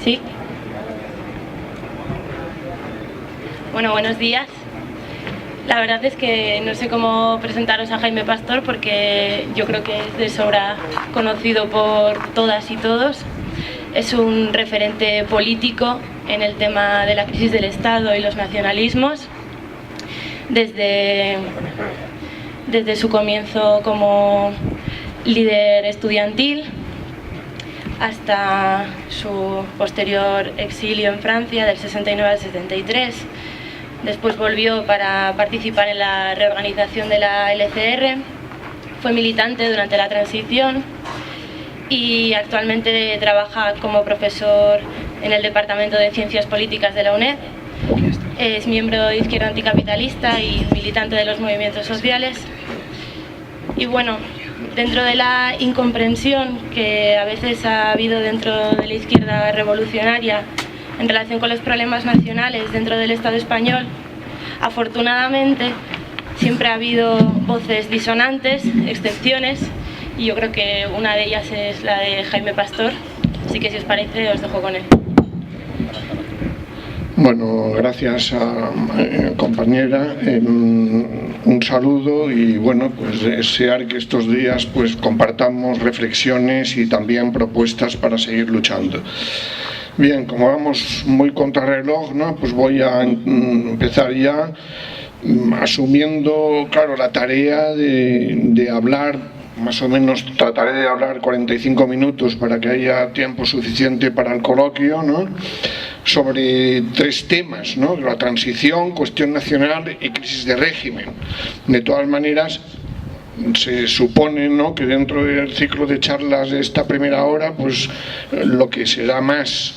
¿Sí? Bueno, buenos días. La verdad es que no sé cómo presentaros a Jaime Pastor porque yo creo que es de sobra conocido por todas y todos. Es un referente político en el tema de la crisis del Estado y los nacionalismos. Desde su comienzo como líder estudiantil hasta su posterior exilio en Francia del 69 al 73. Después volvió para participar en la reorganización de la LCR, fue militante durante la transición y actualmente trabaja como profesor en el Departamento de Ciencias Políticas de la UNED. Es miembro de Izquierda Anticapitalista y militante de los movimientos sociales. Y bueno, dentro de la incomprensión que a veces ha habido dentro de la izquierda revolucionaria en relación con los problemas nacionales dentro del Estado español, afortunadamente siempre ha habido voces disonantes, excepciones, y yo creo que una de ellas es la de Jaime Pastor, así que si os parece os dejo con él. Bueno, gracias a compañera, un saludo y bueno, pues desear que estos días pues compartamos reflexiones y también propuestas para seguir luchando. Bien, como vamos muy contrarreloj, ¿no? Pues voy a empezar ya asumiendo, claro, la tarea de hablar, más o menos trataré de hablar 45 minutos para que haya tiempo suficiente para el coloquio, ¿no? Sobre tres temas, ¿no? La transición, cuestión nacional y crisis de régimen. De todas maneras, se supone, ¿no?, que dentro del ciclo de charlas de esta primera hora, pues lo que será más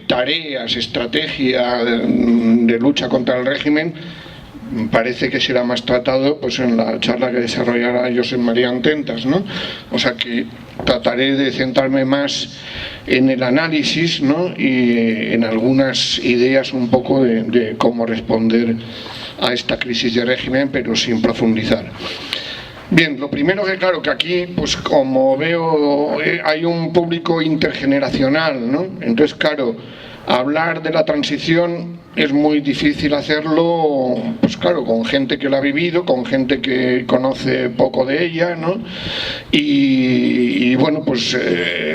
tareas, estrategia de lucha contra el régimen, parece que será más tratado pues en la charla que desarrollará Josep María Antentas, ¿no? O sea que trataré de centrarme más en el análisis, ¿no?, y en algunas ideas un poco de cómo responder a esta crisis de régimen, pero sin profundizar. Bien, lo primero que claro que aquí, pues como veo, hay un público intergeneracional, ¿no? Entonces, claro, hablar de la transición es muy difícil hacerlo, pues claro, con gente que la ha vivido, con gente que conoce poco de ella, ¿no? Y bueno, pues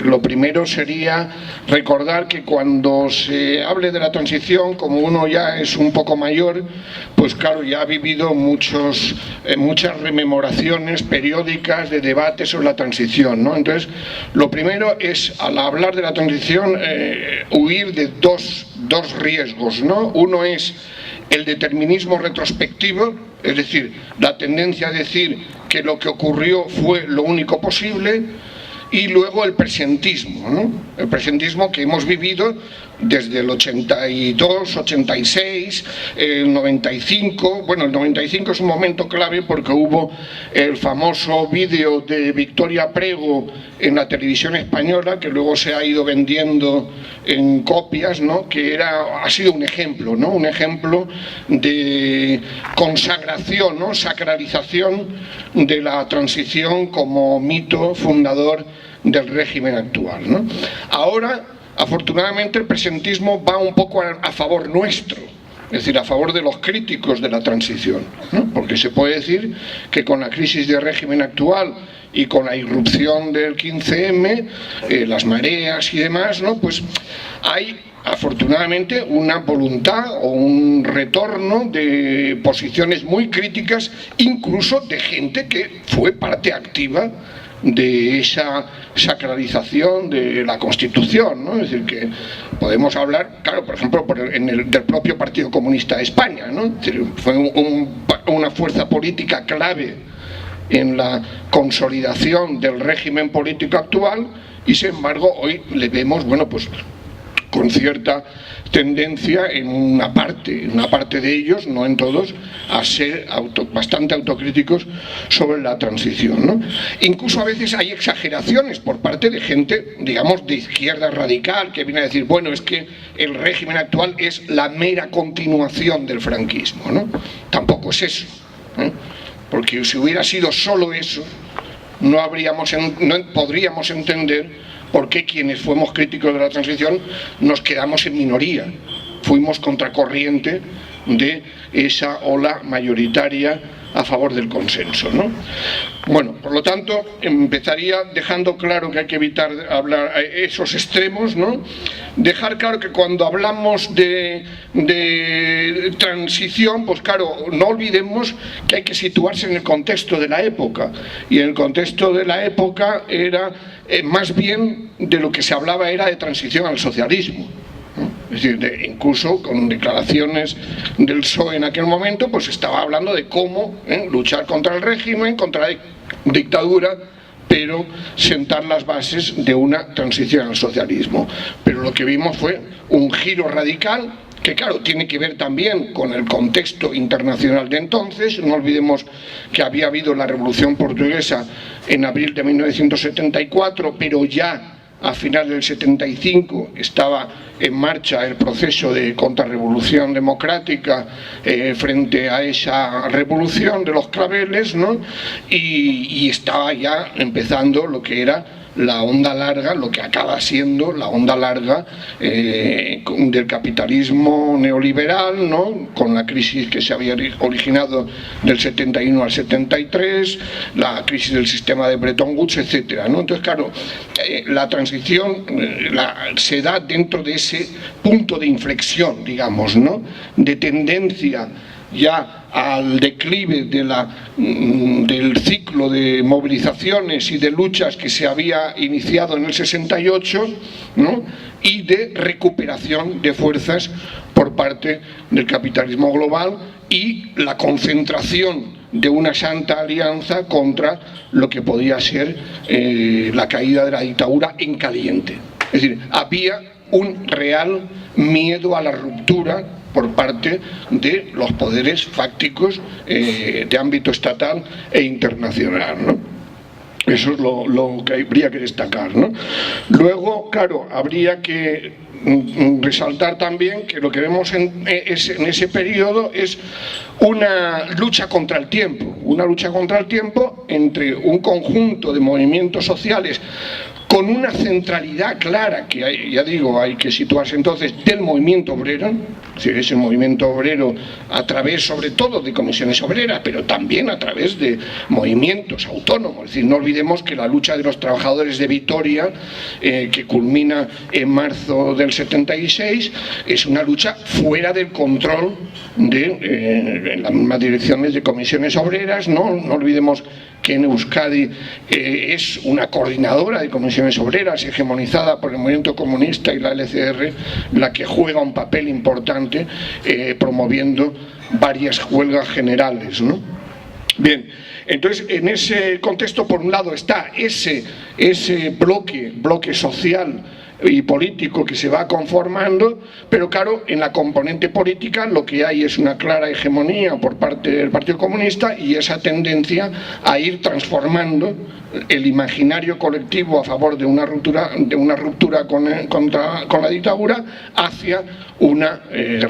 lo primero sería recordar que cuando se hable de la transición, como uno ya es un poco mayor, pues claro, ya ha vivido muchas rememoraciones periódicas de debates sobre la transición, ¿no? Entonces, lo primero es, al hablar de la transición, huir de dos riesgos, ¿no? Uno es el determinismo retrospectivo, es decir, la tendencia a decir que lo que ocurrió fue lo único posible, y luego el presentismo, ¿no? El presentismo que hemos vivido desde el 82, 86, el 95. Bueno, el 95 es un momento clave porque hubo el famoso vídeo de Victoria Prego en la televisión española, que luego se ha ido vendiendo en copias, ¿no?, que ha sido un ejemplo, ¿no?, un ejemplo de consagración, ¿no?, sacralización de la transición como mito fundador del régimen actual, ¿no? Ahora, afortunadamente, el presentismo va un poco a favor nuestro, es decir, a favor de los críticos de la transición, ¿no? Porque se puede decir que con la crisis de régimen actual y con la irrupción del 15M, las mareas y demás, ¿no?, pues hay afortunadamente una voluntad o un retorno de posiciones muy críticas, incluso de gente que fue parte activa de esa sacralización de la Constitución, ¿no? Es decir, que podemos hablar, claro, por ejemplo, del propio Partido Comunista de España, ¿no? Es decir, fue una fuerza política clave en la consolidación del régimen político actual, y sin embargo hoy le vemos, bueno, pues con cierta tendencia en una parte de ellos, no en todos, a ser bastante autocríticos sobre la transición, ¿no? Incluso a veces hay exageraciones por parte de gente, digamos, de izquierda radical, que viene a decir, bueno, es que el régimen actual es la mera continuación del franquismo, ¿no? Tampoco es eso, ¿eh? Porque si hubiera sido solo eso, no podríamos entender porque quienes fuimos críticos de la transición nos quedamos en minoría, fuimos contracorriente de esa ola mayoritaria a favor del consenso, ¿no? Bueno, por lo tanto, empezaría dejando claro que hay que evitar hablar esos extremos, ¿no? Dejar claro que cuando hablamos de transición, pues claro, no olvidemos que hay que situarse en el contexto de la época, y en el contexto de la época era, más bien de lo que se hablaba era de transición al socialismo. Es decir, incluso con declaraciones del PSOE en aquel momento, pues estaba hablando de cómo luchar contra el régimen, contra la dictadura, pero sentar las bases de una transición al socialismo. Pero lo que vimos fue un giro radical, que claro, tiene que ver también con el contexto internacional de entonces. No olvidemos que había habido la Revolución Portuguesa en abril de 1974, pero ya a final del 75 estaba en marcha el proceso de contrarrevolución democrática frente a esa revolución de los claveles, ¿no? Y estaba ya empezando lo que era la onda larga, lo que acaba siendo la onda larga del capitalismo neoliberal, ¿no? Con la crisis que se había originado del 71 al 73, la crisis del sistema de Bretton Woods, etcétera, ¿no? Entonces, claro, la transición se da dentro de ese punto de inflexión, digamos, ¿no? De tendencia ya al declive del ciclo de movilizaciones y de luchas que se había iniciado en el 68, ¿no? Y de recuperación de fuerzas por parte del capitalismo global y la concentración de una santa alianza contra lo que podía ser la caída de la dictadura en caliente. Es decir, había un real miedo a la ruptura por parte de los poderes fácticos de ámbito estatal e internacional, ¿no? Eso es lo que habría que destacar, ¿no? Luego, claro, habría que resaltar también que lo que vemos en ese periodo es una lucha contra el tiempo entre un conjunto de movimientos sociales con una centralidad clara, que hay, ya digo, hay que situarse entonces del movimiento obrero, es el movimiento obrero a través sobre todo de comisiones obreras, pero también a través de movimientos autónomos. Es decir, no olvidemos que la lucha de los trabajadores de Vitoria, que culmina en marzo del 76, es una lucha fuera del control de las mismas direcciones de comisiones obreras, ¿no? No olvidemos que en Euskadi es una coordinadora de comisiones obreras hegemonizada por el movimiento comunista y la LCR la que juega un papel importante promoviendo varias huelgas generales, ¿no? Bien, entonces en ese contexto por un lado está ese bloque social y político que se va conformando, pero claro, en la componente política lo que hay es una clara hegemonía por parte del Partido Comunista y esa tendencia a ir transformando el imaginario colectivo a favor de una ruptura con la dictadura hacia una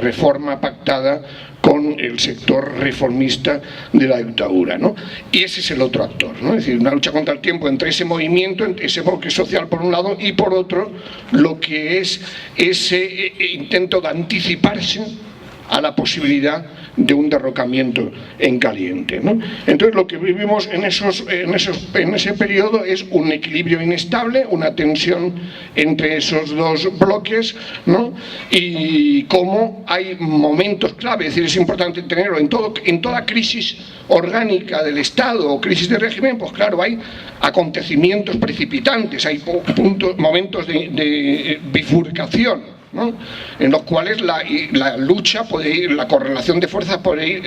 reforma pactada con el sector reformista de la dictadura, ¿no? Y ese es el otro actor, ¿no? Es decir, una lucha contra el tiempo entre ese movimiento, entre ese bloque social por un lado y por otro lo que es ese intento de anticiparse a la posibilidad de un derrocamiento en caliente, ¿no? Entonces lo que vivimos en ese periodo es un equilibrio inestable, una tensión entre esos dos bloques, ¿no? Y cómo hay momentos clave, es decir, es importante tenerlo en toda crisis orgánica del Estado o crisis de régimen, pues claro, hay acontecimientos precipitantes, hay momentos de bifurcación, ¿no? En los cuales la lucha puede ir, la correlación de fuerzas puede ir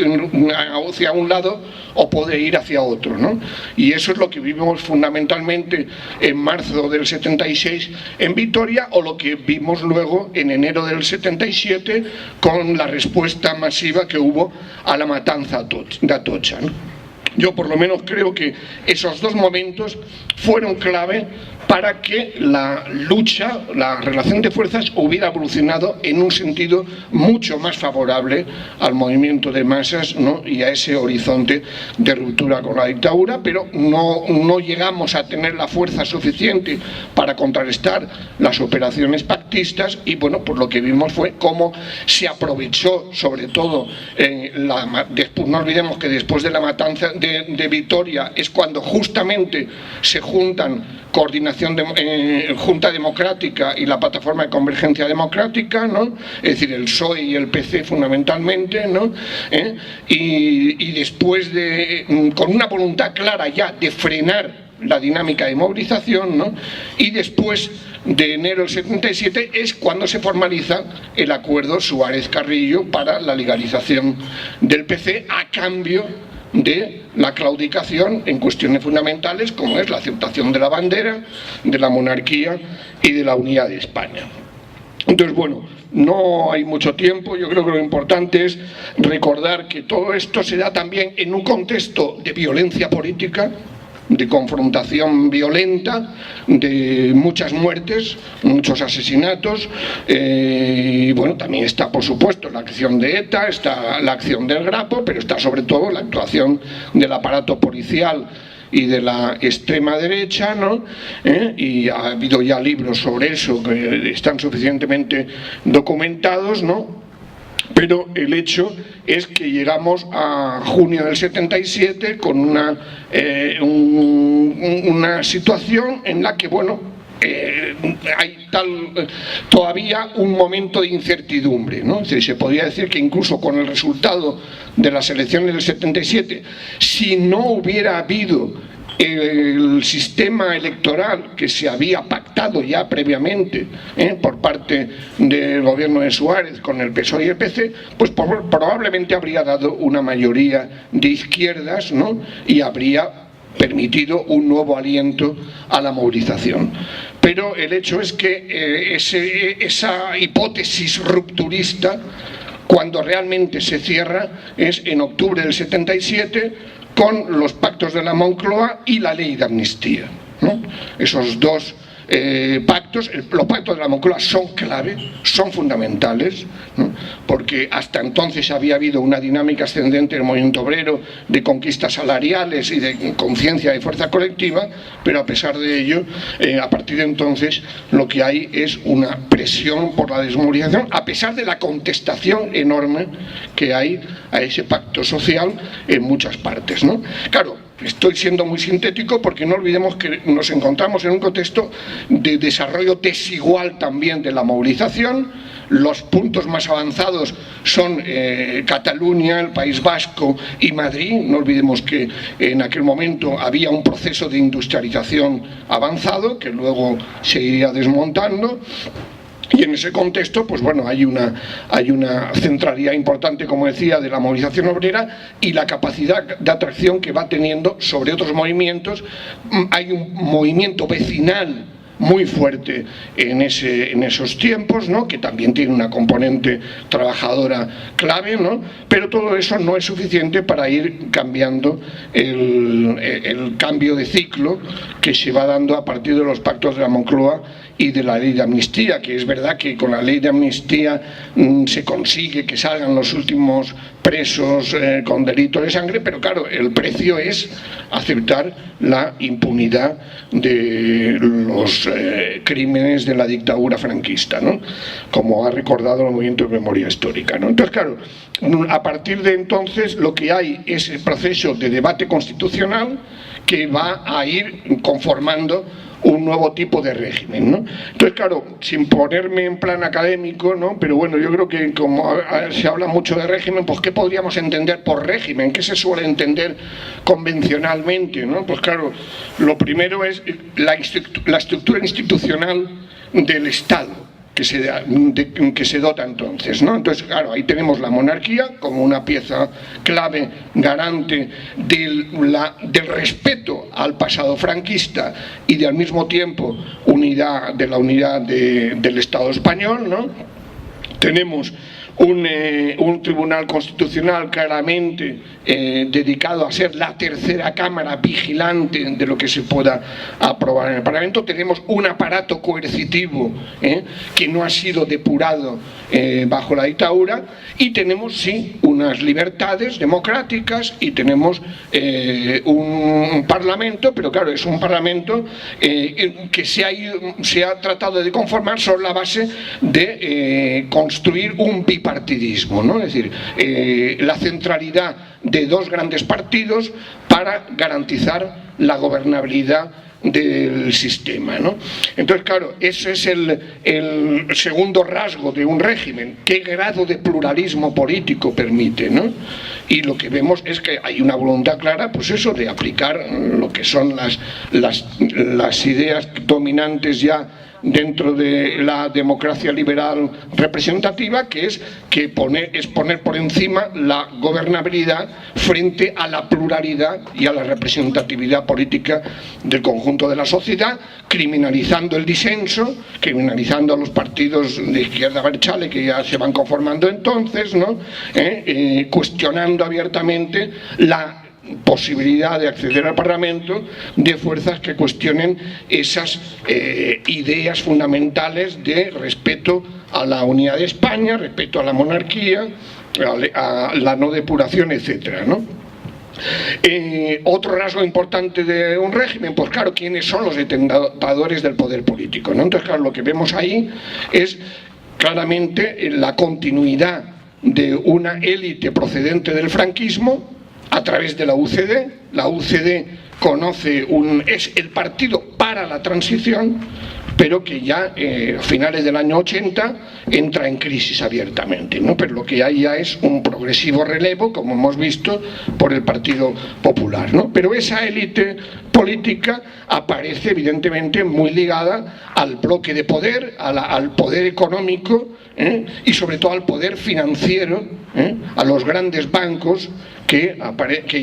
hacia un lado o puede ir hacia otro, ¿no? Y eso es lo que vivimos fundamentalmente en marzo del 76 en Vitoria, o lo que vimos luego en enero del 77 con la respuesta masiva que hubo a la matanza de Atocha, ¿no? Yo por lo menos creo que esos dos momentos fueron clave para que la lucha, la relación de fuerzas hubiera evolucionado en un sentido mucho más favorable al movimiento de masas, ¿no?, y a ese horizonte de ruptura con la dictadura, pero no llegamos a tener la fuerza suficiente para contrarrestar las operaciones pactistas y bueno, pues lo que vimos fue cómo se aprovechó, sobre todo, no olvidemos que después de la matanza de Vitoria es cuando justamente se juntan Junta Democrática y la Plataforma de Convergencia Democrática, ¿no?, es decir, el PSOE y el PC fundamentalmente, ¿no?, y después con una voluntad clara ya de frenar la dinámica de movilización, ¿no?, y después de enero del 77 es cuando se formaliza el acuerdo Suárez-Carrillo para la legalización del PC a cambio de la claudicación en cuestiones fundamentales como es la aceptación de la bandera, de la monarquía y de la unidad de España. Entonces, bueno, no hay mucho tiempo, yo creo que lo importante es recordar que todo esto se da también en un contexto de violencia política, de confrontación violenta, de muchas muertes, muchos asesinatos, y bueno, también está por supuesto la acción de ETA, está la acción del Grapo, pero está sobre todo la actuación del aparato policial y de la extrema derecha, ¿no?, y ha habido ya libros sobre eso que están suficientemente documentados, ¿no?, pero el hecho es que llegamos a junio del 77 con una situación en la que, bueno, hay todavía un momento de incertidumbre, ¿no? Es decir, se podría decir que incluso con el resultado de las elecciones del 77, si no hubiera habido el sistema electoral que se había pactado ya previamente por parte del gobierno de Suárez con el PSOE y el PC, pues probablemente habría dado una mayoría de izquierdas, ¿no?, y habría permitido un nuevo aliento a la movilización. Pero el hecho es que esa hipótesis rupturista, cuando realmente se cierra, es en octubre del 77, con los pactos de la Moncloa y la ley de amnistía, ¿no? Esos dos pactos, los pactos de la Moncloa son clave, son fundamentales, ¿no?, porque hasta entonces había habido una dinámica ascendente del movimiento obrero de conquistas salariales y de conciencia de fuerza colectiva, pero a pesar de ello, a partir de entonces lo que hay es una presión por la desmovilización, a pesar de la contestación enorme que hay a ese pacto social en muchas partes, ¿no? Claro, estoy siendo muy sintético porque no olvidemos que nos encontramos en un contexto de desarrollo desigual también de la movilización. Los puntos más avanzados son Cataluña, el País Vasco y Madrid. No olvidemos que en aquel momento había un proceso de industrialización avanzado que luego se iría desmontando. Y en ese contexto, pues bueno, hay una centralidad importante, como decía, de la movilización obrera y la capacidad de atracción que va teniendo sobre otros movimientos. Hay un movimiento vecinal muy fuerte en esos tiempos, ¿no?, que también tiene una componente trabajadora clave, ¿no?, pero todo eso no es suficiente para ir cambiando el cambio de ciclo que se va dando a partir de los pactos de la Moncloa y de la ley de amnistía, que es verdad que con la ley de amnistía se consigue que salgan los últimos presos con delito de sangre, pero claro, el precio es aceptar la impunidad de los crímenes de la dictadura franquista, ¿no?, como ha recordado el movimiento de memoria histórica, ¿no? Entonces, claro, a partir de entonces lo que hay es el proceso de debate constitucional que va a ir conformando un nuevo tipo de régimen, ¿no? Entonces, claro, sin ponerme en plan académico, ¿no?, pero bueno, yo creo que como se habla mucho de régimen, pues ¿qué podríamos entender por régimen? ¿Qué se suele entender convencionalmente, ¿no? Pues claro, lo primero es la estructura institucional del Estado que se dota entonces, ¿no? Entonces, claro, ahí tenemos la monarquía como una pieza clave, garante del respeto al pasado franquista y de al mismo tiempo de la unidad del Estado español, ¿no? Tenemos un tribunal constitucional claramente dedicado a ser la tercera cámara vigilante de lo que se pueda aprobar en el Parlamento. Tenemos un aparato coercitivo que no ha sido depurado bajo la dictadura, y tenemos sí unas libertades democráticas, y tenemos un Parlamento, pero claro, es un Parlamento que se ha tratado de conformar sobre la base de construir un bipartidismo, ¿no? Es decir, la centralidad de dos grandes partidos para garantizar la gobernabilidad del sistema, ¿no? Entonces, claro, ese es el segundo rasgo de un régimen: qué grado de pluralismo político permite, ¿no? Y lo que vemos es que hay una voluntad clara, pues eso, de aplicar lo que son las ideas dominantes ya dentro de la democracia liberal representativa, que es poner por encima la gobernabilidad frente a la pluralidad y a la representatividad política del conjunto de la sociedad, criminalizando el disenso, criminalizando a los partidos de izquierda abertzale que ya se van conformando entonces, ¿no? Cuestionando abiertamente la posibilidad de acceder al Parlamento de fuerzas que cuestionen esas ideas fundamentales de respeto a la unidad de España, respeto a la monarquía, a la no depuración, etcétera, ¿no? Otro rasgo importante de un régimen, pues claro, ¿quiénes son los detentadores del poder político, ¿no? Entonces, claro, lo que vemos ahí es claramente la continuidad de una élite procedente del franquismo a través de la UCD. La UCD es el partido para la transición, pero que ya a finales del año 80 entra en crisis abiertamente, ¿no? Pero lo que hay ya es un progresivo relevo, como hemos visto, por el Partido Popular, ¿no? Pero esa élite política aparece evidentemente muy ligada al bloque de poder, al poder económico, y sobre todo al poder financiero, a los grandes bancos que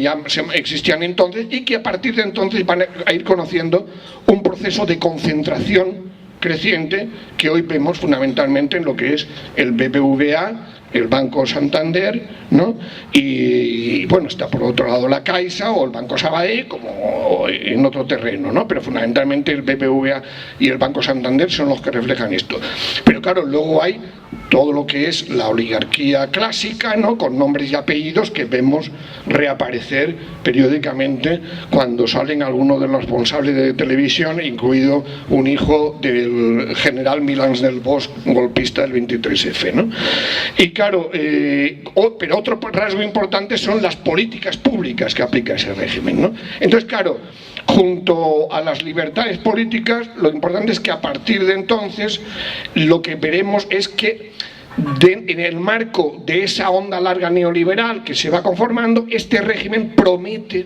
ya existían entonces, y que a partir de entonces van a ir conociendo un proceso de concentración creciente que hoy vemos fundamentalmente en lo que es el BBVA, el Banco Santander, ¿no? Y bueno, está por otro lado la Caixa o el Banco Sabadell, como en otro terreno, ¿no? Pero fundamentalmente el BBVA y el Banco Santander son los que reflejan esto. Pero claro, luego hay todo lo que es la oligarquía clásica, ¿no? Con nombres y apellidos que vemos reaparecer periódicamente cuando salen algunos de los responsables de televisión, incluido un hijo del general Milans del Bosch, golpista del 23F, ¿no? Y claro, pero otro rasgo importante son las políticas públicas que aplica ese régimen, ¿no? Entonces, claro, junto a las libertades políticas, lo importante es que a partir de entonces lo que veremos es que en el marco de esa onda larga neoliberal que se va conformando, este régimen promete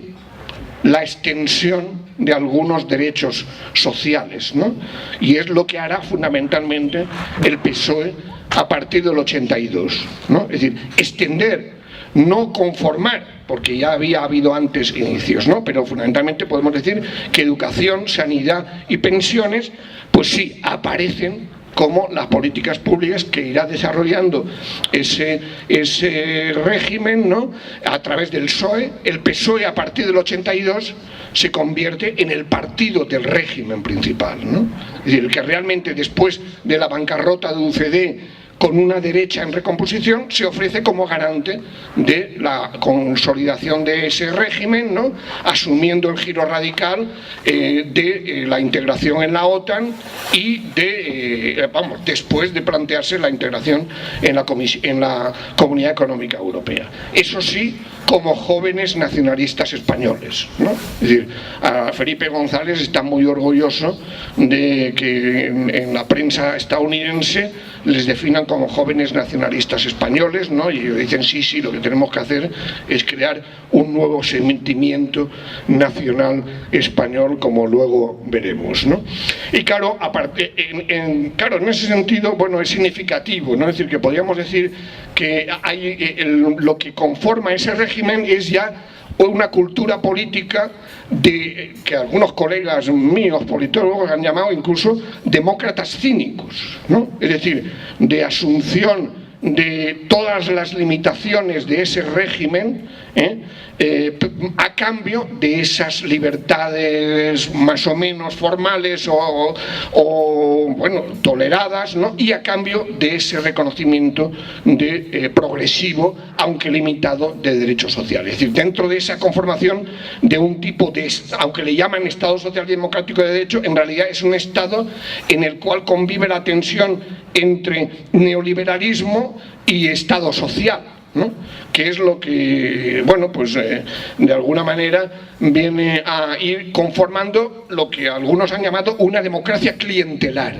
la extensión de algunos derechos sociales, ¿no? Y es lo que hará fundamentalmente el PSOE a partir del 82, ¿no? Es decir, extender, no conformar, porque ya había habido antes inicios, ¿no? Pero fundamentalmente podemos decir que educación, sanidad y pensiones, pues sí, aparecen como las políticas públicas que irá desarrollando ese régimen, ¿no? A través del PSOE. El PSOE a partir del 82 se convierte en el partido del régimen principal, ¿no? Es decir, el que realmente después de la bancarrota de UCD, con una derecha en recomposición, se ofrece como garante de la consolidación de ese régimen, ¿no? Asumiendo el giro radical de la integración en la OTAN y después de plantearse la integración en la Comunidad Económica Europea. Eso sí, como jóvenes nacionalistas españoles, ¿no? Es decir, Felipe González está muy orgulloso de que en la prensa estadounidense les definan como jóvenes nacionalistas españoles, ¿no? Y dicen sí, lo que tenemos que hacer es crear un nuevo sentimiento nacional español, como luego veremos, ¿no? Y claro, en ese sentido, bueno, es significativo, ¿no? Es decir, que podríamos decir que lo que conforma ese régimen es ya una cultura política que algunos colegas míos politólogos han llamado incluso demócratas cínicos, ¿no? Es decir, de asunción de todas las limitaciones de ese régimen, a cambio de esas libertades más o menos formales o bueno, toleradas, ¿no? Y a cambio de ese reconocimiento progresivo, aunque limitado, de derechos sociales. Es decir, dentro de esa conformación de un tipo de, aunque le llaman Estado Social y Democrático de Derecho, en realidad es un Estado en el cual convive la tensión entre neoliberalismo y Estado social, ¿no? Que es lo que, bueno, pues de alguna manera viene a ir conformando lo que algunos han llamado una democracia clientelar,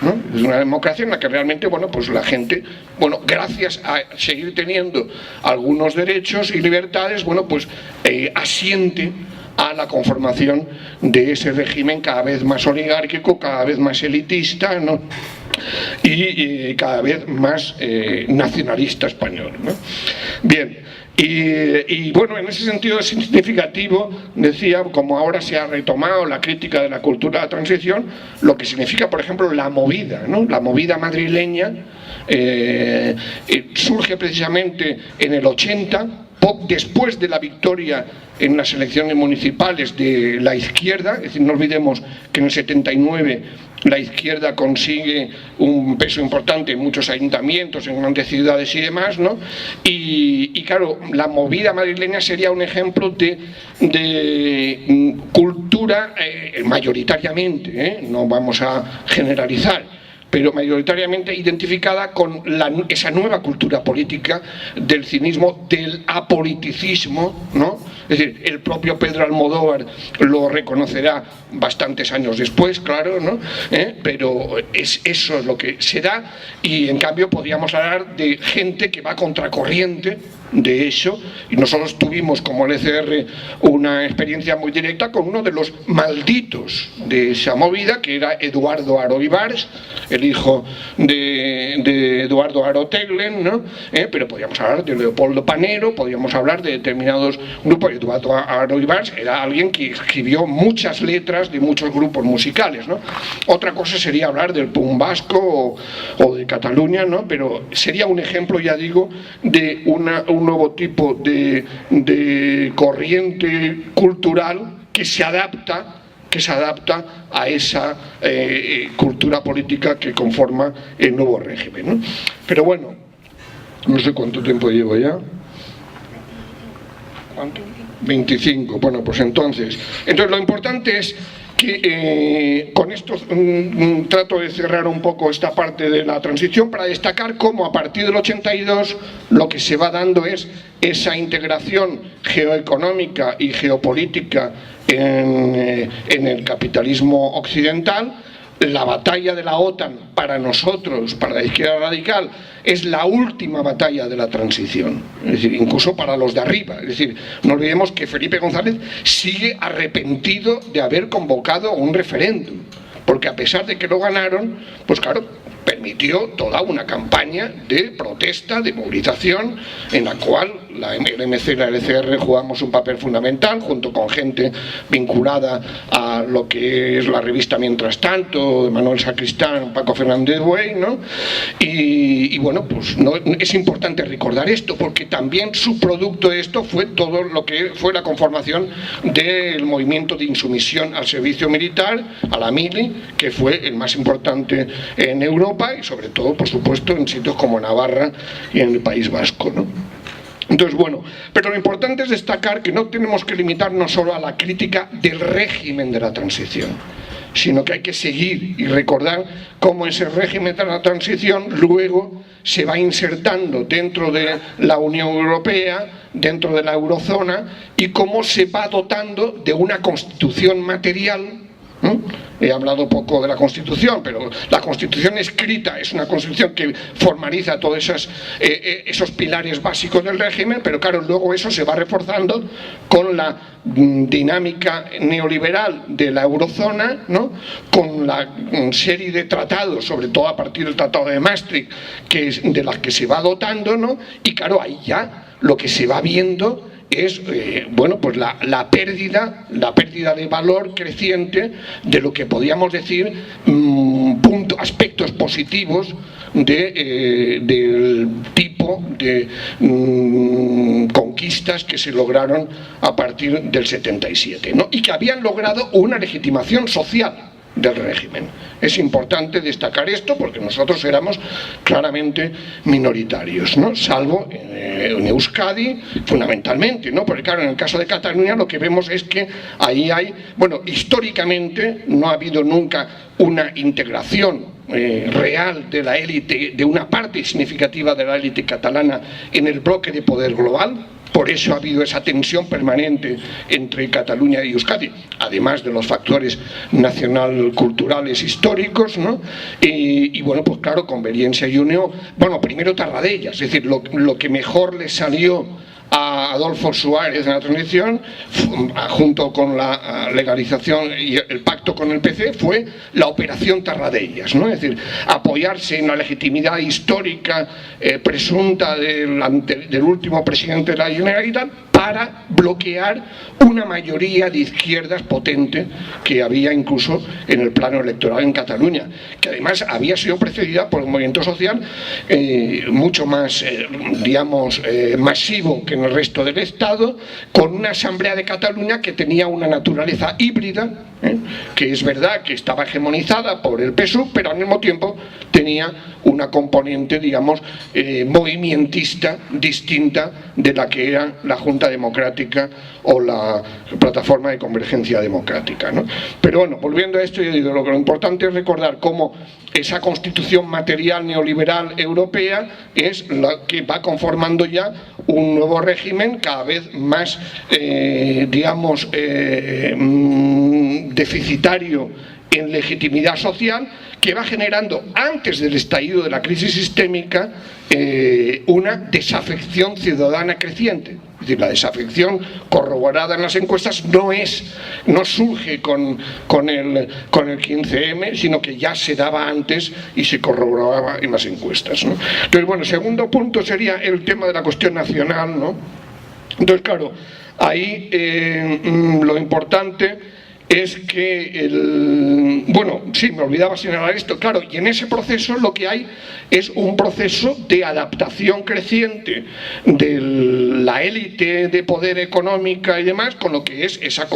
¿no? Es una democracia en la que realmente, bueno, pues la gente, bueno, gracias a seguir teniendo algunos derechos y libertades, bueno, pues asiente a la conformación de ese régimen cada vez más oligárquico, cada vez más elitista, ¿no? Y cada vez más nacionalista español, ¿no? Bien, y bueno, en ese sentido es significativo, decía, como ahora se ha retomado la crítica de la cultura de la transición, lo que significa, por ejemplo, la movida, ¿no? La movida madrileña surge precisamente en el 80, después de la victoria en las elecciones municipales de la izquierda. Es decir, no olvidemos que en el 79 la izquierda consigue un peso importante en muchos ayuntamientos, en grandes ciudades y demás, ¿no? Y claro, la movida madrileña sería un ejemplo de cultura mayoritariamente, no vamos a generalizar, pero mayoritariamente identificada con esa nueva cultura política del cinismo, del apoliticismo, ¿no? Es decir, el propio Pedro Almodóvar lo reconocerá bastantes años después, claro, ¿no? Pero eso es lo que se da, y en cambio podríamos hablar de gente que va contracorriente de eso, y nosotros tuvimos como ECR una experiencia muy directa con uno de los malditos de esa movida, que era Eduardo Haro Ibars, el hijo de Eduardo Haro Teglen, ¿no? Pero podríamos hablar de Leopoldo Panero, podríamos hablar de determinados grupos. Eduardo Haro Ibars era alguien que escribió muchas letras de muchos grupos musicales, ¿no? Otra cosa sería hablar del punk vasco o de Cataluña, ¿no? Pero sería un ejemplo, ya digo, de un nuevo tipo de corriente cultural que se adapta a esa cultura política que conforma el nuevo régimen, ¿no? Pero bueno, no sé cuánto tiempo llevo ya. ¿Cuánto? 25. Bueno, pues entonces lo importante es que con esto trato de cerrar un poco esta parte de la transición para destacar cómo a partir del 82 lo que se va dando es esa integración geoeconómica y geopolítica en el capitalismo occidental. La batalla de la OTAN para nosotros, para la izquierda radical, es la última batalla de la transición, es decir, incluso para los de arriba. Es decir, no olvidemos que Felipe González sigue arrepentido de haber convocado un referéndum, porque a pesar de que lo ganaron, pues claro, permitió toda una campaña de protesta, de movilización, en la cual el MC y la LCR jugamos un papel fundamental, junto con gente vinculada a lo que es la revista Mientras Tanto, de Manuel Sacristán, Paco Fernández Buey, ¿no? Y bueno, pues es importante recordar esto, porque también su producto de esto fue todo lo que fue la conformación del movimiento de insumisión al servicio militar, a la mili, que fue el más importante en Europa, y sobre todo, por supuesto, en sitios como Navarra y en el País Vasco, ¿no? Entonces, bueno, pero lo importante es destacar que no tenemos que limitarnos solo a la crítica del régimen de la transición, sino que hay que seguir y recordar cómo ese régimen de la transición luego se va insertando dentro de la Unión Europea, dentro de la eurozona, y cómo se va dotando de una constitución material. He hablado poco de la Constitución, pero la Constitución escrita es una Constitución que formaliza todos esos pilares básicos del régimen, pero claro, luego eso se va reforzando con la dinámica neoliberal de la eurozona, ¿no? Con la serie de tratados, sobre todo a partir del Tratado de Maastricht, de las que se va dotando, ¿no? Y claro, ahí ya lo que se va viendo es bueno, pues la pérdida de valor creciente de lo que podríamos decir aspectos positivos del tipo de conquistas que se lograron a partir del 77, ¿no? Y que habían logrado una legitimación social del régimen. Es importante destacar esto porque nosotros éramos claramente minoritarios, ¿no? Salvo en Euskadi, fundamentalmente, ¿no? Porque claro, en el caso de Cataluña lo que vemos es que ahí hay, bueno, históricamente no ha habido nunca una integración real de la élite, de una parte significativa de la élite catalana en el bloque de poder global. Por eso ha habido esa tensión permanente entre Cataluña y Euskadi, además de los factores nacional-culturales históricos, ¿no? Y bueno, pues claro, conveniencia y unión. Bueno, primero Tarradellas, es decir, lo que mejor le salió a Adolfo Suárez en la transición, junto con la legalización y el pacto con el PC, fue la operación Tarradellas, ¿no? Es decir, apoyarse en la legitimidad histórica presunta del último presidente de la Generalitat para bloquear una mayoría de izquierdas potente que había incluso en el plano electoral en Cataluña, que además había sido precedida por un movimiento social mucho más, digamos, masivo que en el resto del Estado, con una Asamblea de Cataluña que tenía una naturaleza híbrida, que es verdad que estaba hegemonizada por el PSUV, pero al mismo tiempo tenía una componente, digamos, movimentista distinta de la que era la Junta Democrática o la Plataforma de Convergencia Democrática, ¿no? Pero bueno, volviendo a esto, yo digo, lo importante es recordar cómo esa constitución material neoliberal europea es la que va conformando ya un nuevo régimen cada vez más, digamos, deficitario en legitimidad social, que va generando, antes del estallido de la crisis sistémica, una desafección ciudadana creciente. Es decir, la desafección corroborada en las encuestas no surge con el 15M, sino que ya se daba antes y se corroboraba en las encuestas, ¿no? Entonces, bueno, segundo punto sería el tema de la cuestión nacional, ¿no? Entonces, claro, ahí lo importante es que bueno, sí, me olvidaba señalar esto, claro, y en ese proceso lo que hay es un proceso de adaptación creciente de la élite de poder económica y demás, con lo que es esa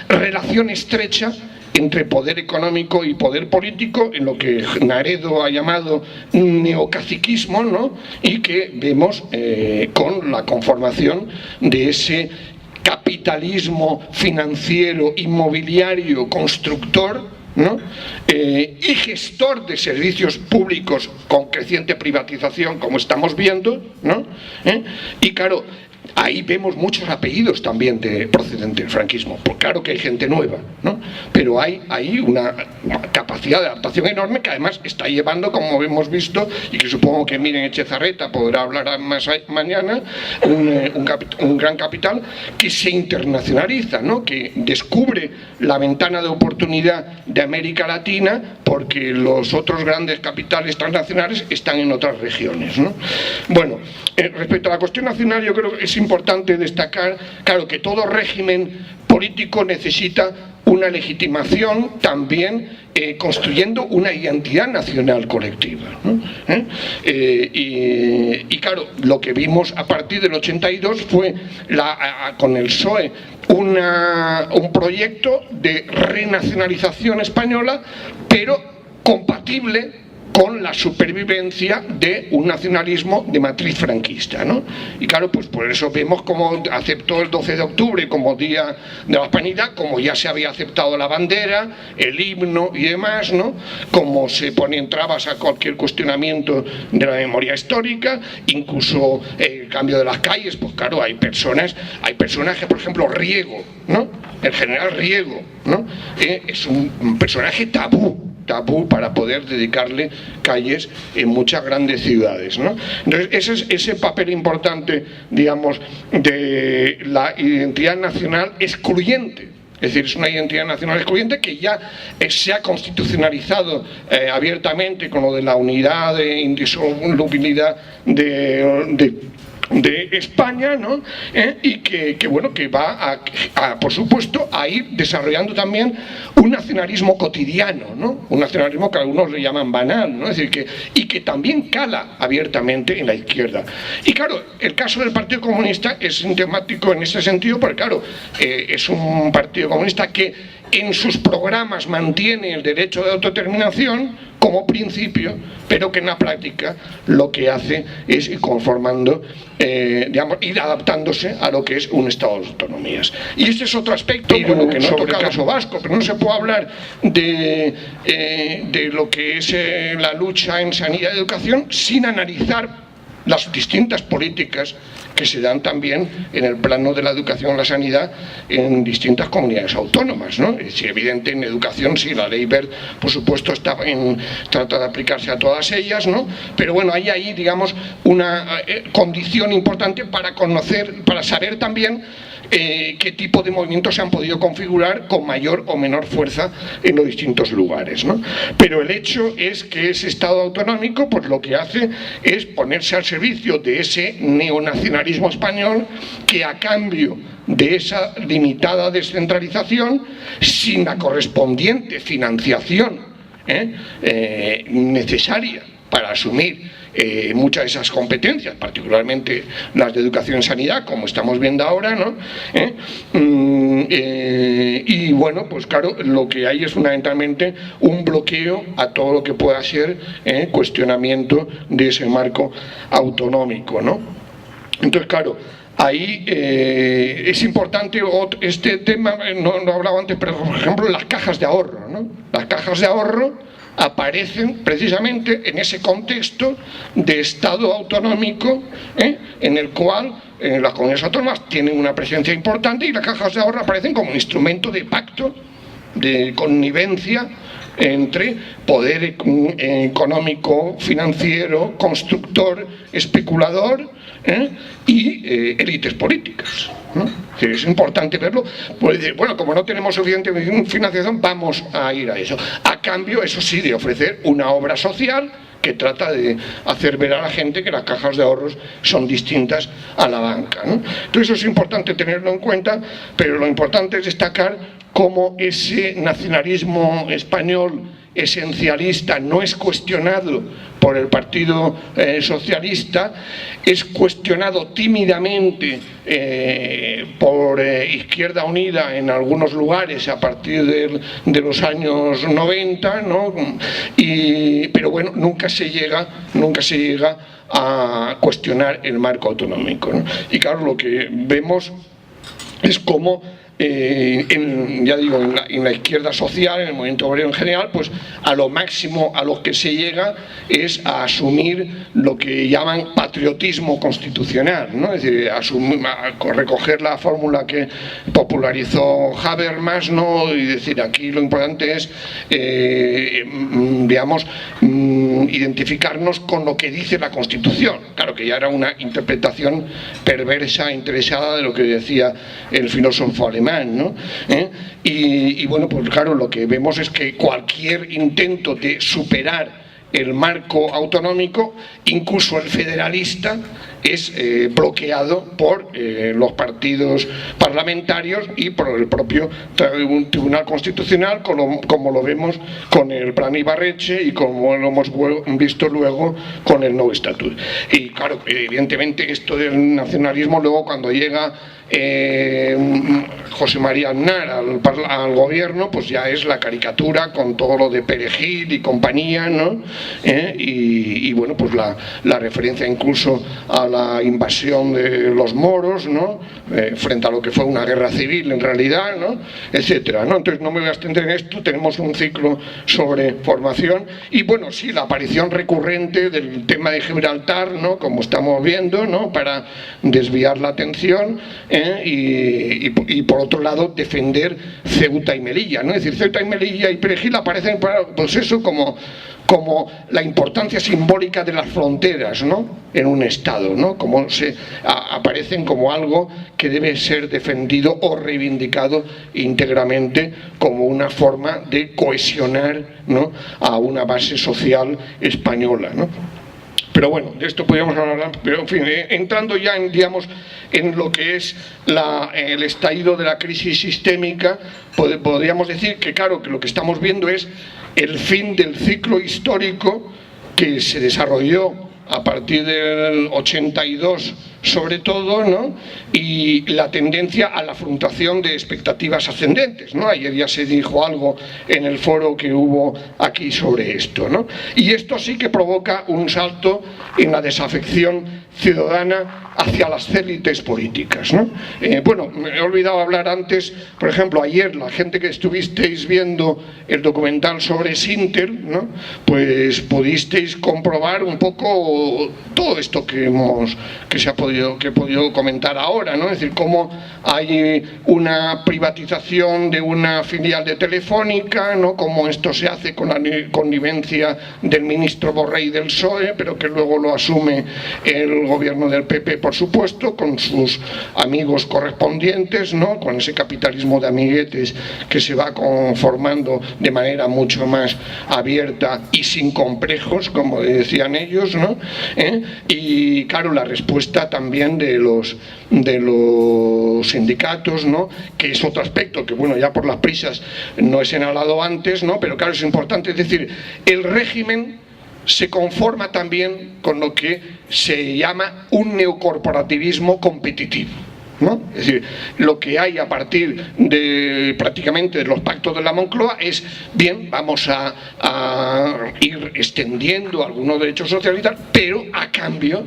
relación estrecha entre poder económico y poder político, en lo que Naredo ha llamado neocaciquismo, ¿no? Y que vemos con la conformación de ese capitalismo financiero, inmobiliario, constructor, ¿no? Y gestor de servicios públicos con creciente privatización, como estamos viendo, ¿no? Y claro, ahí vemos muchos apellidos también procedentes del franquismo, porque claro que hay gente nueva, ¿no? Pero hay una capacidad de adaptación enorme que además está llevando, como hemos visto, y que supongo que Miren Echezarreta podrá hablar más mañana, un gran capital que se internacionaliza, ¿no? Que descubre la ventana de oportunidad de América Latina porque los otros grandes capitales transnacionales están en otras regiones, ¿no? Bueno, respecto a la cuestión nacional, yo creo que es importante destacar, claro, que todo régimen político necesita una legitimación también construyendo una identidad nacional colectiva, ¿no? Y claro, lo que vimos a partir del 82 fue con el PSOE un proyecto de renacionalización española, pero compatible con la supervivencia de un nacionalismo de matriz franquista, ¿no? Y claro, pues por eso vemos cómo aceptó el 12 de octubre como Día de la Hispanidad, como ya se había aceptado la bandera, el himno y demás, ¿no? Como se ponen trabas a cualquier cuestionamiento de la memoria histórica, incluso el cambio de las calles, pues claro, hay personajes, por ejemplo, Riego, ¿no? El general Riego, ¿no? Es un personaje tabú para poder dedicarle calles en muchas grandes ciudades, ¿no? Entonces, ese papel importante, digamos, de la identidad nacional excluyente. Es decir, es una identidad nacional excluyente que ya se ha constitucionalizado abiertamente con lo de la unidad de indisolubilidad de de España, ¿no? Y que bueno, que va por supuesto, a ir desarrollando también un nacionalismo cotidiano, ¿no? Un nacionalismo que algunos le llaman banal, ¿no? Es decir, que también cala abiertamente en la izquierda. Y claro, el caso del Partido Comunista es sintomático en ese sentido, porque claro, es un Partido Comunista que en sus programas mantiene el derecho de autodeterminación como principio, pero que en la práctica lo que hace es ir conformando, digamos, ir adaptándose a lo que es un Estado de autonomías. Y este es otro aspecto, bueno, que no toca el caso vasco, pero no se puede hablar de lo que es la lucha en sanidad y educación sin analizar las distintas políticas que se dan también en el plano de la educación y la sanidad en distintas comunidades autónomas, ¿no? Es evidente en educación, sí, la ley Wert, por supuesto, trata de aplicarse a todas ellas, ¿no? Pero bueno, hay ahí, digamos, una condición importante para conocer, para saber también qué tipo de movimientos se han podido configurar con mayor o menor fuerza en los distintos lugares, ¿no? Pero el hecho es que ese Estado autonómico pues lo que hace es ponerse al servicio de ese neonacionalismo español que, a cambio de esa limitada descentralización, sin la correspondiente financiación necesaria para asumir muchas de esas competencias, particularmente las de educación y sanidad, como estamos viendo ahora, ¿no? Y bueno, pues claro, lo que hay es fundamentalmente un bloqueo a todo lo que pueda ser cuestionamiento de ese marco autonómico, ¿no? Entonces, claro, ahí es importante este tema, no lo hablaba antes, pero por ejemplo las cajas de ahorro, ¿no? Las cajas de ahorro aparecen precisamente en ese contexto de Estado autonómico, en el cual las comunidades autónomas tienen una presencia importante y las cajas de ahorro aparecen como un instrumento de pacto, de connivencia entre poder económico, financiero, constructor, especulador y élites políticas, ¿no? Es importante verlo, pues decir, bueno, como no tenemos suficiente financiación, vamos a ir a eso. A cambio, eso sí, de ofrecer una obra social que trata de hacer ver a la gente que las cajas de ahorros son distintas a la banca, ¿no? Entonces eso es importante tenerlo en cuenta, pero lo importante es destacar cómo ese nacionalismo español esencialista no es cuestionado por el Partido Socialista, es cuestionado tímidamente por Izquierda Unida en algunos lugares a partir de los años 90, ¿no? Pero bueno, nunca se llega a cuestionar el marco autonómico, ¿no? Y claro, lo que vemos es cómo ya digo, en la izquierda social, en el movimiento obrero en general, pues a lo máximo a lo que se llega es a asumir lo que llaman patriotismo constitucional, ¿no? Es decir, recoger la fórmula que popularizó Habermas, ¿no? Y decir, aquí lo importante es digamos, identificarnos con lo que dice la Constitución. Claro que ya era una interpretación perversa, interesada de lo que decía el filósofo alemán, ¿no? Y bueno, pues claro, lo que vemos es que cualquier intento de superar el marco autonómico, incluso el federalista, es bloqueado por los partidos parlamentarios y por el propio Tribunal Constitucional, como lo vemos con el Plan Ibarretxe y como lo hemos visto luego con el nuevo estatuto. Y claro, evidentemente esto del nacionalismo, luego cuando llega José María Aznar al gobierno, pues ya es la caricatura con todo lo de Perejil y compañía, ¿no? Y bueno, pues la referencia incluso a la invasión de los moros, ¿no? Frente a lo que fue una guerra civil en realidad, ¿no? Etcétera, ¿no? Entonces no me voy a extender en esto, tenemos un ciclo sobre formación y bueno, sí, la aparición recurrente del tema de Gibraltar, ¿no? Como estamos viendo, ¿no? Para desviar la atención, y por otro lado defender Ceuta y Melilla, ¿no? Es decir, Ceuta y Melilla y Perejil aparecen, pues eso, como la importancia simbólica de las fronteras, ¿no? En un Estado, ¿no? Como aparecen como algo que debe ser defendido o reivindicado íntegramente como una forma de cohesionar, ¿no? A una base social española, ¿no? Pero bueno, de esto podríamos hablar, pero en fin, entrando ya en, digamos, en lo que es el estallido de la crisis sistémica, podríamos decir que claro, que lo que estamos viendo es el fin del ciclo histórico que se desarrolló a partir del 82 sobre todo, ¿no? Y la tendencia a la afrontación de expectativas ascendentes, ¿no? Ayer ya se dijo algo en el foro que hubo aquí sobre esto, ¿no? Y esto sí que provoca un salto en la desafección ciudadana hacia las élites políticas, ¿no? Bueno, me he olvidado hablar antes, por ejemplo, ayer la gente que estuvisteis viendo el documental sobre Sintel, ¿no? Pues pudisteis comprobar un poco todo esto que he podido comentar ahora, ¿no? Es decir, cómo hay una privatización de una filial de Telefónica, ¿no? Cómo esto se hace con la connivencia del ministro Borrell del PSOE, pero que luego lo asume el gobierno del PP, por supuesto, con sus amigos correspondientes, ¿no? Con ese capitalismo de amiguetes que se va conformando de manera mucho más abierta y sin complejos, como decían ellos, ¿no? Y claro, la respuesta también de los sindicatos, ¿no? Que es otro aspecto que, bueno, ya por las prisas no he señalado antes, ¿no? Pero claro, es importante, es decir, el régimen se conforma también con lo que se llama un neocorporativismo competitivo, ¿no? Es decir, lo que hay a partir de prácticamente de los pactos de la Moncloa es, bien, vamos a ir extendiendo algunos derechos sociales y tal, pero a cambio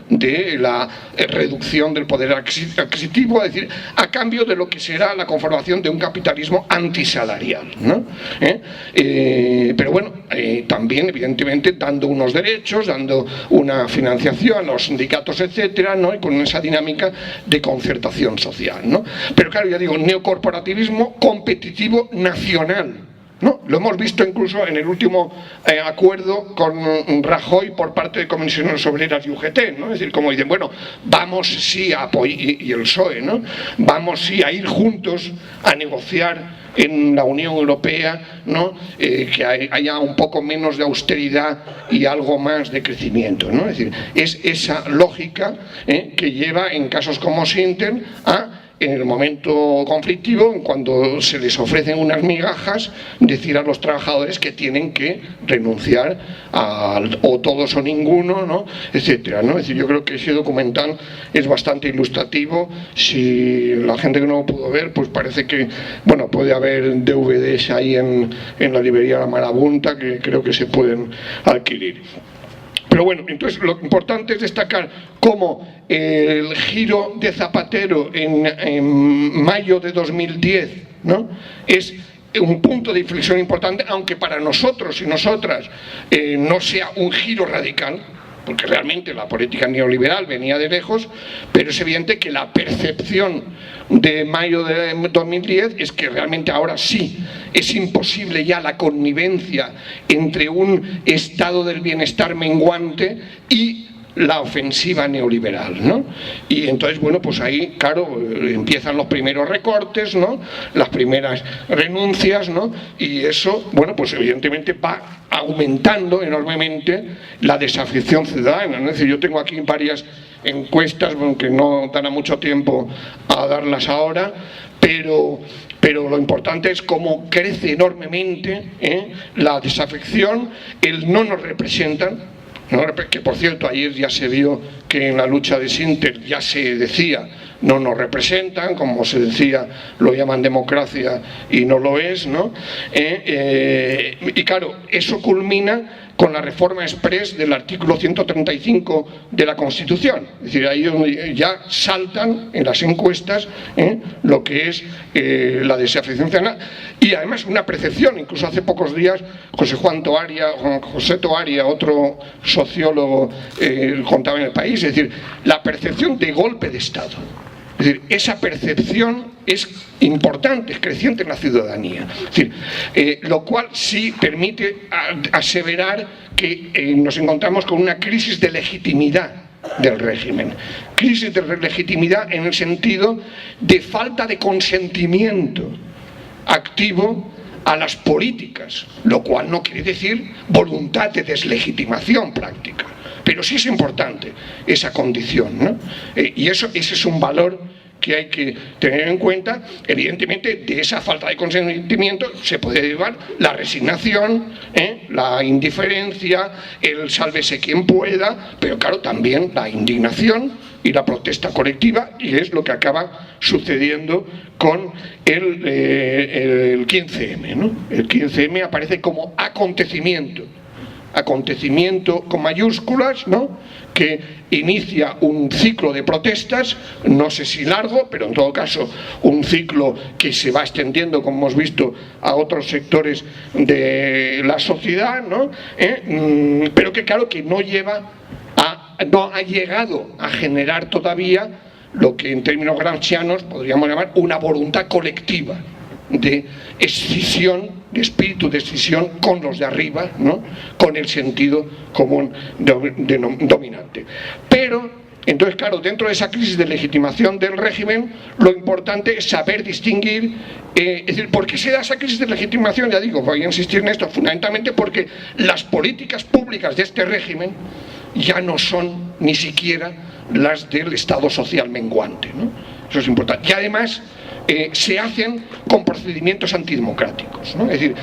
de la reducción del poder adquisitivo, es decir, a cambio de lo que será la conformación de un capitalismo antisalarial, ¿no? Pero bueno, también evidentemente dando unos derechos, dando una financiación a los sindicatos, etcétera, ¿no? Y con esa dinámica de concertación social, ¿no? Pero claro, ya digo, neocorporativismo competitivo nacional, ¿no? Lo hemos visto incluso en el último acuerdo con Rajoy por parte de Comisiones Obreras y UGT, ¿no? Es decir, como dicen, bueno, vamos sí a apoyar, y el PSOE, ¿no? Vamos sí a ir juntos a negociar en la Unión Europea, ¿no? Que haya un poco menos de austeridad y algo más de crecimiento, ¿no? Es decir, es esa lógica que lleva en casos como Sintel a, en el momento conflictivo, cuando se les ofrecen unas migajas, decir a los trabajadores que tienen que renunciar o todos o ninguno, ¿no? Etcétera, ¿no? Es decir, yo creo que ese documental es bastante ilustrativo. Si la gente que no lo pudo ver, pues parece que, bueno, puede haber DVDs ahí en la librería La Marabunta, que creo que se pueden adquirir. Pero bueno, entonces lo importante es destacar cómo el giro de Zapatero en mayo de 2010, ¿no? Es un punto de inflexión importante, aunque para nosotros y nosotras no sea un giro radical, porque realmente la política neoliberal venía de lejos, pero es evidente que la percepción de mayo de 2010 es que realmente ahora sí es imposible ya la connivencia entre un estado del bienestar menguante y la ofensiva neoliberal, ¿no? Y entonces, bueno, pues ahí, claro, empiezan los primeros recortes, ¿no? Las primeras renuncias, ¿no? Y eso, bueno, pues evidentemente va aumentando enormemente la desafección ciudadana, ¿no? Es decir, yo tengo aquí varias encuestas, aunque no dará mucho tiempo a darlas ahora, pero lo importante es cómo crece enormemente la desafección, el no nos representan, ¿no? Que por cierto ayer ya se vio que en la lucha de Sintel ya se decía no nos representan, como se decía, lo llaman democracia y no lo es, ¿no? Y claro, eso culmina con la reforma express del artículo 135 de la Constitución. Es decir, ahí donde ya saltan en las encuestas lo que es la desafección ciudadana y además una percepción. Incluso hace pocos días José Toaria, otro sociólogo, contaba en El País, es decir, la percepción de golpe de Estado. Es decir, esa percepción es importante, es creciente en la ciudadanía. Es decir, lo cual sí permite aseverar que nos encontramos con una crisis de legitimidad del régimen. Crisis de legitimidad en el sentido de falta de consentimiento activo a las políticas, lo cual no quiere decir voluntad de deslegitimación práctica, pero sí es importante esa condición, ¿no? Y ese es un valor que hay que tener en cuenta. Evidentemente, de esa falta de consentimiento se puede derivar la resignación, la indiferencia, el sálvese quien pueda, pero claro, también la indignación y la protesta colectiva, y es lo que acaba sucediendo con el 15M, ¿no? El 15M aparece como acontecimiento con mayúsculas, ¿no?, que inicia un ciclo de protestas, no sé si largo, pero en todo caso un ciclo que se va extendiendo, como hemos visto, a otros sectores de la sociedad, ¿no? Pero que claro que no ha llegado a generar todavía lo que en términos gramscianos podríamos llamar una voluntad colectiva de escisión, de espíritu de escisión con los de arriba, ¿no?, con el sentido común dominante. Pero, entonces, claro, dentro de esa crisis de legitimación del régimen, lo importante es saber distinguir, es decir, ¿por qué se da esa crisis de legitimación? Ya digo, voy a insistir en esto, fundamentalmente porque las políticas públicas de este régimen ya no son ni siquiera las del Estado social menguante, ¿no? Eso es importante. Y además se hacen con procedimientos antidemocráticos, ¿no? Es decir,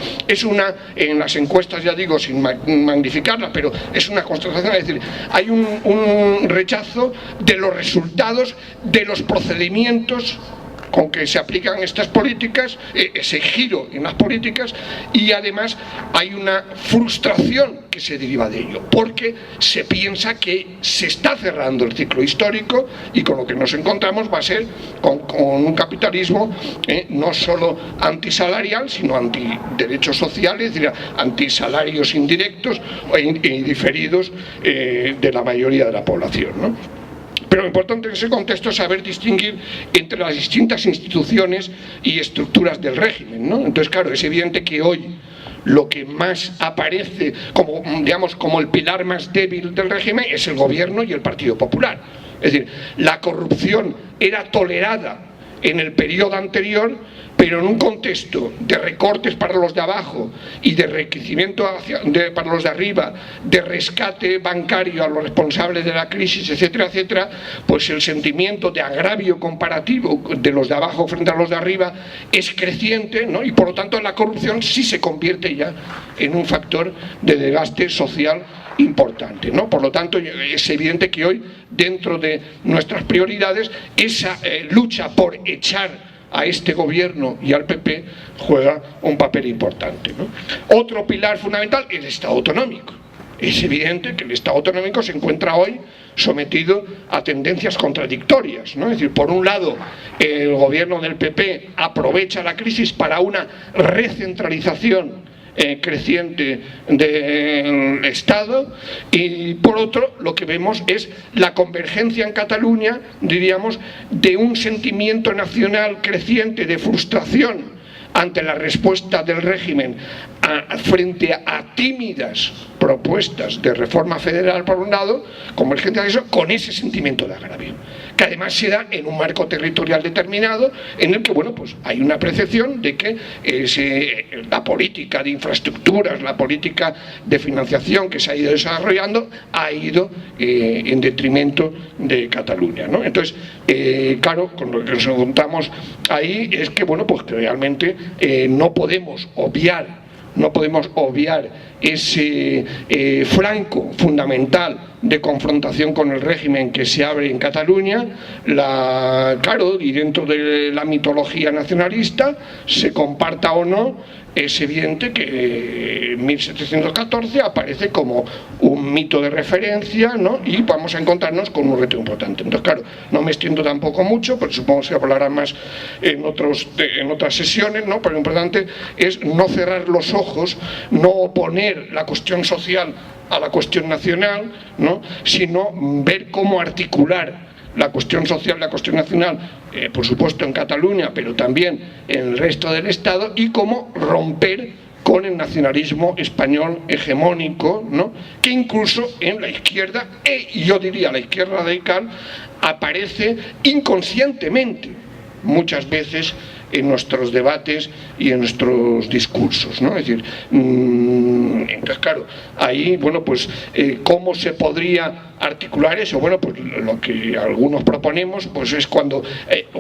en las encuestas, ya digo, sin magnificarlas, pero es una constatación, es decir, hay un rechazo de los resultados de los procedimientos con que se aplican estas políticas, ese giro en las políticas, y además hay una frustración que se deriva de ello, porque se piensa que se está cerrando el ciclo histórico y con lo que nos encontramos va a ser con un capitalismo no solo antisalarial, sino antiderechos sociales, es decir, antisalarios indirectos e diferidos de la mayoría de la población, ¿no? Pero lo importante en ese contexto es saber distinguir entre las distintas instituciones y estructuras del régimen, ¿no? Entonces, claro, es evidente que hoy lo que más aparece como, digamos, como el pilar más débil del régimen es el gobierno y el Partido Popular. Es decir, la corrupción era tolerada en el periodo anterior, pero en un contexto de recortes para los de abajo y de enriquecimiento para los de arriba, de rescate bancario a los responsables de la crisis, etcétera, etcétera, pues el sentimiento de agravio comparativo de los de abajo frente a los de arriba es creciente, ¿no? Y por lo tanto la corrupción sí se convierte ya en un factor de desgaste social importante, ¿no? Por lo tanto, es evidente que hoy, dentro de nuestras prioridades, esa lucha por echar a este gobierno y al PP juega un papel importante, ¿no? Otro pilar fundamental, el Estado autonómico. Es evidente que el Estado autonómico se encuentra hoy sometido a tendencias contradictorias, ¿no? Es decir, por un lado, el gobierno del PP aprovecha la crisis para una recentralización creciente del Estado, y por otro lo que vemos es la convergencia en Cataluña, diríamos, de un sentimiento nacional creciente de frustración ante la respuesta del régimen frente a tímidas propuestas de reforma federal por un lado, convergencia de eso, con ese sentimiento de agravio, que además se da en un marco territorial determinado en el que, bueno, pues hay una percepción de que la política de infraestructuras, la política de financiación que se ha ido desarrollando ha ido en detrimento de Cataluña, ¿no? Entonces, claro, con lo que nos encontramos ahí es que, bueno, pues que realmente no podemos obviar ese flanco fundamental de confrontación con el régimen que se abre en Cataluña. Claro, y dentro de la mitología nacionalista, se comparta o no, es evidente que 1714 aparece como un mito de referencia, ¿no? Y vamos a encontrarnos con un reto importante. Entonces, claro, no me extiendo tampoco mucho, pero supongo que se hablará más en otras sesiones, ¿no? Pero lo importante es no cerrar los ojos, no oponer la cuestión social a la cuestión nacional, ¿no? Sino ver cómo articular la cuestión social, la cuestión nacional, por supuesto en Cataluña, pero también en el resto del Estado, y cómo romper con el nacionalismo español hegemónico, ¿no? Que incluso en la izquierda, yo diría la izquierda radical, aparece inconscientemente muchas veces en nuestros debates y en nuestros discursos, ¿no? Es decir, entonces claro, ahí, bueno, pues ¿cómo se podría articular eso? Bueno, pues lo que algunos proponemos pues es cuando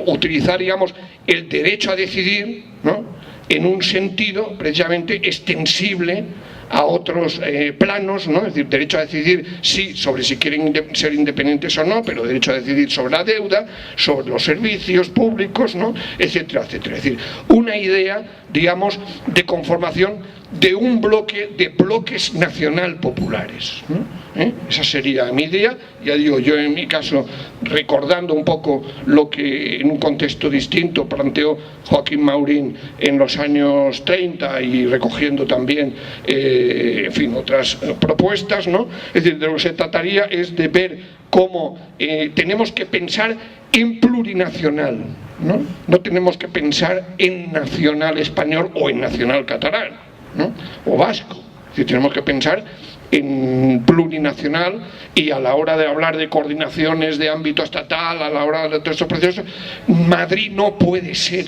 utilizar, digamos, el derecho a decidir, ¿no?, en un sentido precisamente extensible a otros planos, ¿no? Es decir, derecho a decidir sí sobre si quieren ser independientes o no, pero derecho a decidir sobre la deuda, sobre los servicios públicos, ¿no?, etcétera, etcétera. Es decir, una idea, digamos, de conformación de un bloque, de bloques nacional populares, ¿no? Esa sería mi idea. Ya digo, yo en mi caso, recordando un poco lo que en un contexto distinto planteó Joaquín Maurín en los años 30 y recogiendo también, en fin, otras propuestas, ¿no? Es decir, de lo que se trataría es de ver cómo tenemos que pensar en plurinacional, ¿no? No tenemos que pensar en nacional español o en nacional catalán, ¿no?, o vasco. Es decir, tenemos que pensar en plurinacional, y a la hora de hablar de coordinaciones de ámbito estatal, a la hora de todos estos procesos, Madrid no puede ser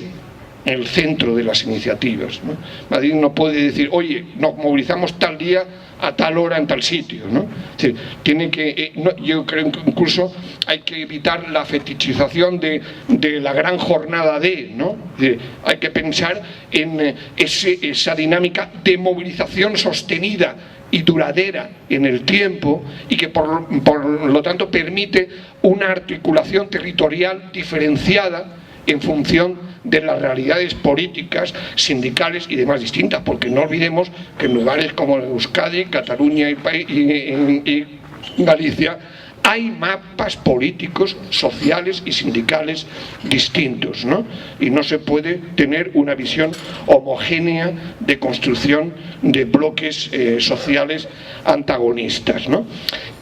el centro de las iniciativas, ¿no? Madrid no puede decir, oye, nos movilizamos tal día a tal hora en tal sitio, ¿no? Es decir, tiene que, yo creo que incluso hay que evitar la fetichización de la gran jornada de, ¿no? Es decir, hay que pensar en esa dinámica de movilización sostenida y duradera en el tiempo, y que por lo tanto permite una articulación territorial diferenciada en función de las realidades políticas, sindicales y demás distintas, porque no olvidemos que en lugares como Euskadi, Cataluña y Galicia hay mapas políticos, sociales y sindicales distintos, ¿no? Y no se puede tener una visión homogénea de construcción de bloques sociales antagonistas, ¿no?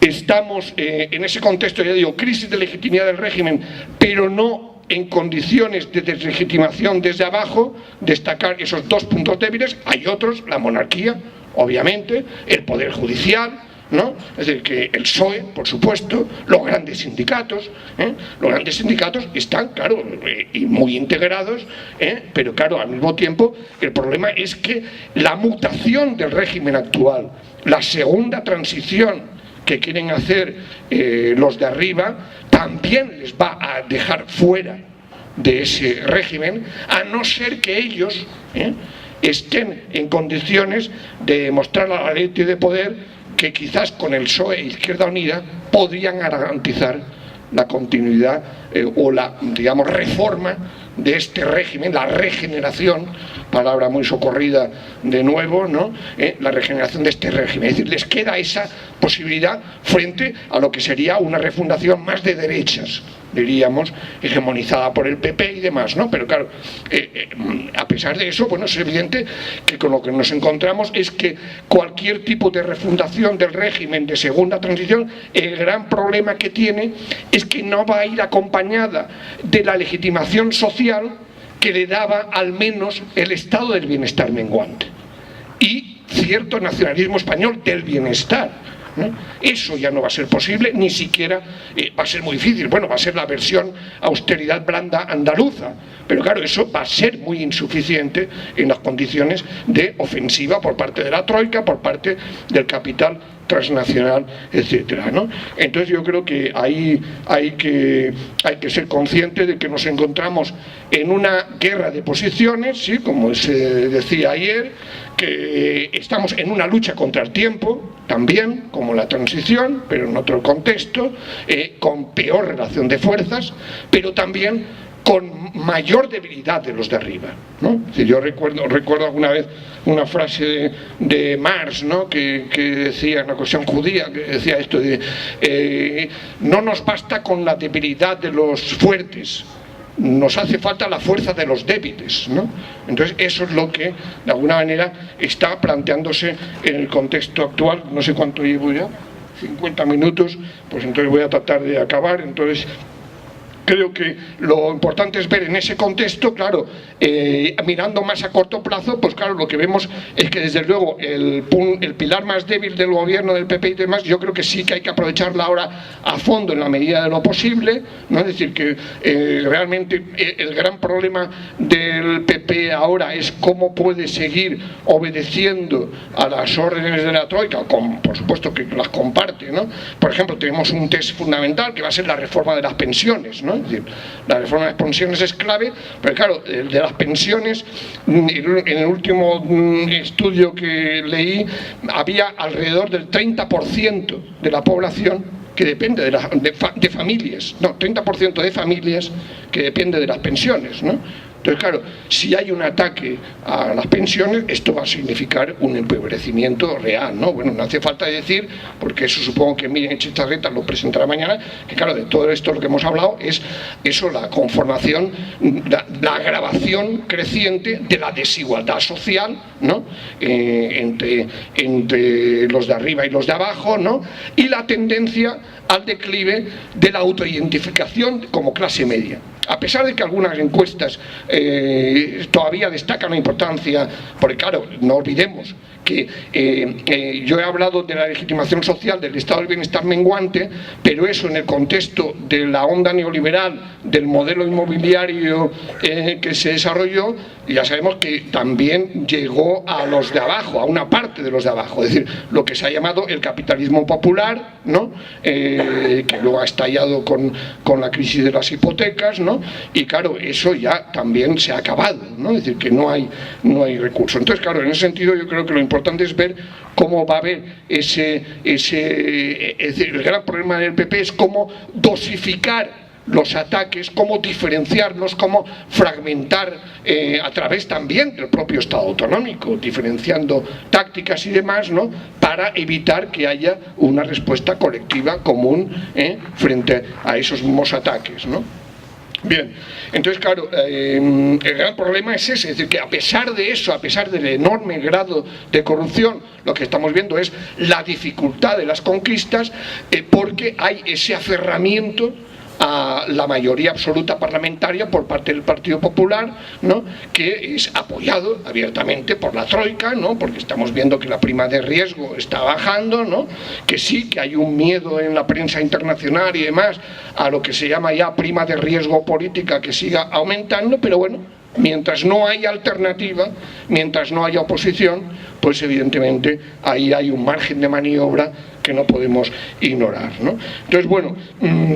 Estamos en ese contexto, ya digo, crisis de legitimidad del régimen, pero no en condiciones de deslegitimación desde abajo. Destacar esos dos puntos débiles. Hay otros, la monarquía, obviamente, el poder judicial, ¿no? Es decir, que el PSOE, por supuesto, los grandes sindicatos, los grandes sindicatos están, claro, y muy integrados, pero claro, al mismo tiempo, el problema es que la mutación del régimen actual, la segunda transición que quieren hacer los de arriba, también les va a dejar fuera de ese régimen, a no ser que ellos estén en condiciones de demostrar a la ley de poder que quizás con el PSOE e Izquierda Unida podrían garantizar la continuidad o la, digamos, reforma de este régimen, la regeneración, palabra muy socorrida de nuevo, ¿no? La regeneración de este régimen. Es decir, les queda esa posibilidad frente a lo que sería una refundación más de derechas, diríamos, hegemonizada por el PP y demás, ¿no? Pero claro, a pesar de eso, bueno, es evidente que con lo que nos encontramos es que cualquier tipo de refundación del régimen de segunda transición, el gran problema que tiene es que no va a ir acompañada de la legitimación social que le daba al menos el estado del bienestar menguante y cierto nacionalismo español del bienestar, ¿no? Eso ya no va a ser posible, ni siquiera va a ser muy difícil. Bueno, va a ser la versión austeridad blanda andaluza, pero claro, eso va a ser muy insuficiente en las condiciones de ofensiva por parte de la troika, por parte del capital transnacional, etcétera, ¿no? Entonces yo creo que ahí hay que ser consciente de que nos encontramos en una guerra de posiciones, ¿sí?, como se decía ayer, que estamos en una lucha contra el tiempo, también, como la transición, pero en otro contexto, con peor relación de fuerzas, pero también con mayor debilidad de los de arriba, ¿no? Si yo recuerdo alguna vez una frase de Marx, ¿no?, que decía, una cuestión judía, que decía esto de no nos basta con la debilidad de los fuertes, nos hace falta la fuerza de los débiles, ¿no? Entonces eso es lo que de alguna manera está planteándose en el contexto actual. No sé cuánto llevo ya, 50 minutos, pues entonces voy a tratar de acabar. Entonces Creo que lo importante es ver en ese contexto, claro, mirando más a corto plazo, pues claro, lo que vemos es que desde luego el pilar más débil del gobierno del PP y demás, yo creo que sí que hay que aprovecharla ahora a fondo en la medida de lo posible, ¿no? Es decir, que realmente el gran problema del PP ahora es cómo puede seguir obedeciendo a las órdenes de la Troika, por supuesto que las comparte, ¿no? Por ejemplo, tenemos un test fundamental que va a ser la reforma de las pensiones, ¿no? Es decir, la reforma de las pensiones es clave, pero claro, el de las pensiones, en el último estudio que leí, había alrededor del 30% de la población que depende de familias, no, 30% de familias que depende de las pensiones, ¿no? Entonces, claro, si hay un ataque a las pensiones, esto va a significar un empobrecimiento real, ¿no? Bueno, no hace falta decir, porque eso supongo que Miren Echezarreta lo presentará mañana, que claro, de todo esto lo que hemos hablado es eso, la conformación, la agravación creciente de la desigualdad social, ¿no? Entre los de arriba y los de abajo, ¿no? Y la tendencia al declive de la autoidentificación como clase media. A pesar de que algunas encuestas todavía destacan la importancia, porque claro, no olvidemos que yo he hablado de la legitimación social del estado del bienestar menguante, pero eso en el contexto de la onda neoliberal, del modelo inmobiliario que se desarrolló, ya sabemos que también llegó a los de abajo, a una parte de los de abajo, es decir, lo que se ha llamado el capitalismo popular, ¿no? Que luego ha estallado con la crisis de las hipotecas, ¿no? Y claro, eso ya también se ha acabado, ¿no? Es decir, que no hay recursos. Entonces, claro, en ese sentido yo creo que lo importante es ver cómo va a haber es decir, el gran problema del PP es cómo dosificar los ataques, cómo diferenciarlos, cómo fragmentar a través también del propio Estado autonómico, diferenciando tácticas y demás, ¿no? Para evitar que haya una respuesta colectiva común frente a esos mismos ataques, ¿no? Bien, entonces claro, el gran problema es ese, es decir, que a pesar de eso, a pesar del enorme grado de corrupción, lo que estamos viendo es la dificultad de las conquistas, porque hay ese aferramiento a la mayoría absoluta parlamentaria por parte del Partido Popular, ¿no? Que es apoyado abiertamente por la Troika, ¿no? Porque estamos viendo que la prima de riesgo está bajando, ¿no? Que sí, que hay un miedo en la prensa internacional y demás a lo que se llama ya prima de riesgo política que siga aumentando, pero bueno, mientras no haya alternativa, mientras no haya oposición, pues evidentemente ahí hay un margen de maniobra que no podemos ignorar, ¿no? Entonces, bueno,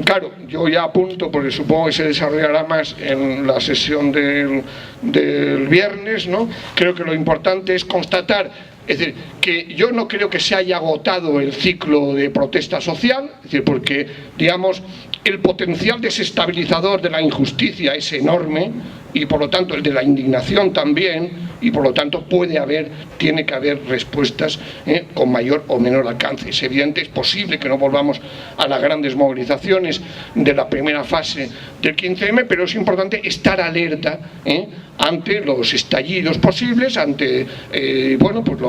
claro, yo ya apunto, porque supongo que se desarrollará más en la sesión del viernes, ¿no? Creo que lo importante es constatar, es decir, que yo no creo que se haya agotado el ciclo de protesta social, es decir, porque, digamos, el potencial desestabilizador de la injusticia es enorme y por lo tanto el de la indignación también, y por lo tanto tiene que haber respuestas con mayor o menor alcance. Es evidente, es posible que no volvamos a las grandes movilizaciones de la primera fase del 15M, pero es importante estar alerta ante los estallidos posibles, ante bueno, pues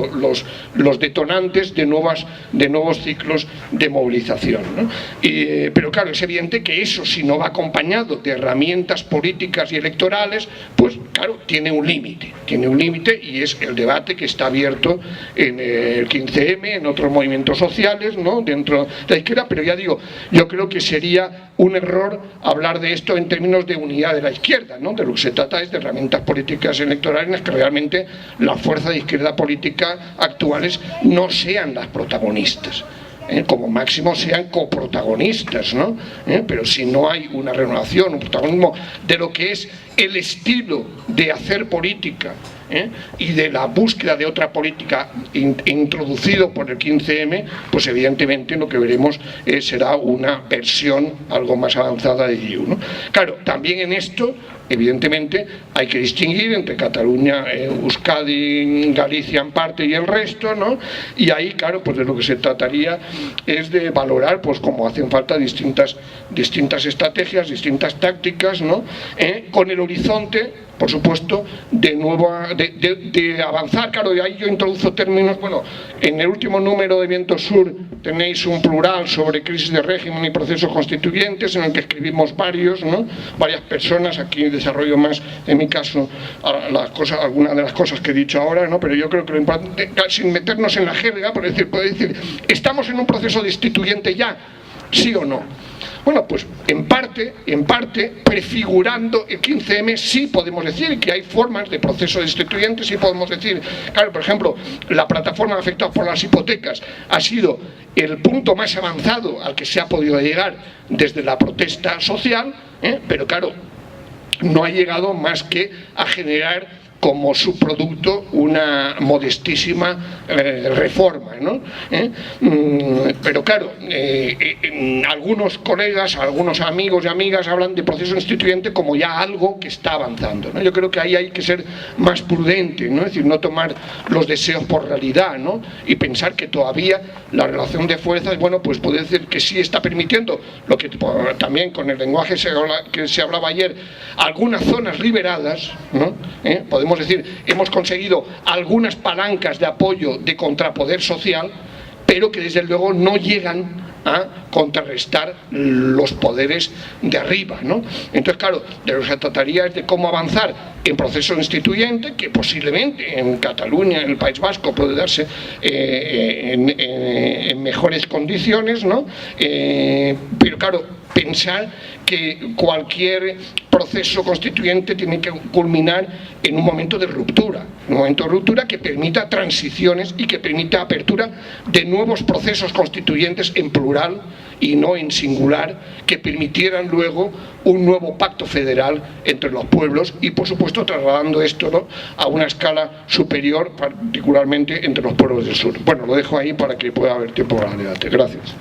los detonantes de nuevos ciclos de movilización, ¿no? Pero claro, es evidente que eso, si no va acompañado de herramientas políticas y electorales, pues claro, tiene un límite, y es el debate que está abierto en el 15M, en otros movimientos sociales, ¿no? Dentro de la izquierda, pero ya digo, yo creo que sería un error hablar de esto en términos de unidad de la izquierda, ¿no? De lo que se trata es de herramientas políticas electorales en las que realmente la fuerza de izquierda política actuales no sean las protagonistas. Como máximo sean coprotagonistas, ¿no? Pero si no hay una renovación, un protagonismo de lo que es el estilo de hacer política y de la búsqueda de otra política introducido por el 15M, pues evidentemente lo que veremos será una versión algo más avanzada de IU, ¿no? Claro, también en esto evidentemente hay que distinguir entre Cataluña, Euskadi, Galicia en parte y el resto, ¿no? Y ahí, claro, pues de lo que se trataría es de valorar, pues cómo hacen falta distintas estrategias, distintas tácticas, ¿no? Con el horizonte, por supuesto, de avanzar. Claro, y ahí yo introduzco términos, bueno, en el último número de Viento Sur tenéis un plural sobre crisis de régimen y procesos constituyentes, en el que escribimos varios, ¿no? Varias personas. Aquí desarrollo más, en mi caso, algunas de las cosas que he dicho ahora, ¿no? Pero yo creo que lo importante, sin meternos en la jerga, puede decir, ¿estamos en un proceso destituyente ya? ¿Sí o no? Bueno, pues en parte, prefigurando el 15M, sí podemos decir que hay formas de proceso destituyente, sí podemos decir, claro, por ejemplo, la plataforma de afectados por las hipotecas ha sido el punto más avanzado al que se ha podido llegar desde la protesta social, pero claro, no ha llegado más que a generar como subproducto una modestísima reforma, ¿no? Pero claro, algunos colegas, algunos amigos y amigas hablan de proceso instituyente como ya algo que está avanzando, ¿no? Yo creo que ahí hay que ser más prudente, ¿no? Es decir, no tomar los deseos por realidad, ¿no? Y pensar que todavía la relación de fuerzas, bueno, pues puede decir que sí está permitiendo lo que también con el lenguaje que se hablaba ayer, algunas zonas liberadas, ¿no? Podemos decir, hemos conseguido algunas palancas de apoyo de contrapoder social, pero que desde luego no llegan a contrarrestar los poderes de arriba, ¿no? Entonces, claro, de lo que se trataría es de cómo avanzar en proceso instituyente, que posiblemente en Cataluña, en el País Vasco, puede darse en mejores condiciones, ¿no? Pero claro, pensar que cualquier proceso constituyente tiene que culminar en un momento de ruptura, que permita transiciones y que permita apertura de nuevos procesos constituyentes en plural y no en singular, que permitieran luego un nuevo pacto federal entre los pueblos y, por supuesto, trasladando esto, ¿no?, a una escala superior, particularmente entre los pueblos del sur. Bueno, lo dejo ahí para que pueda haber tiempo para el debate. Gracias.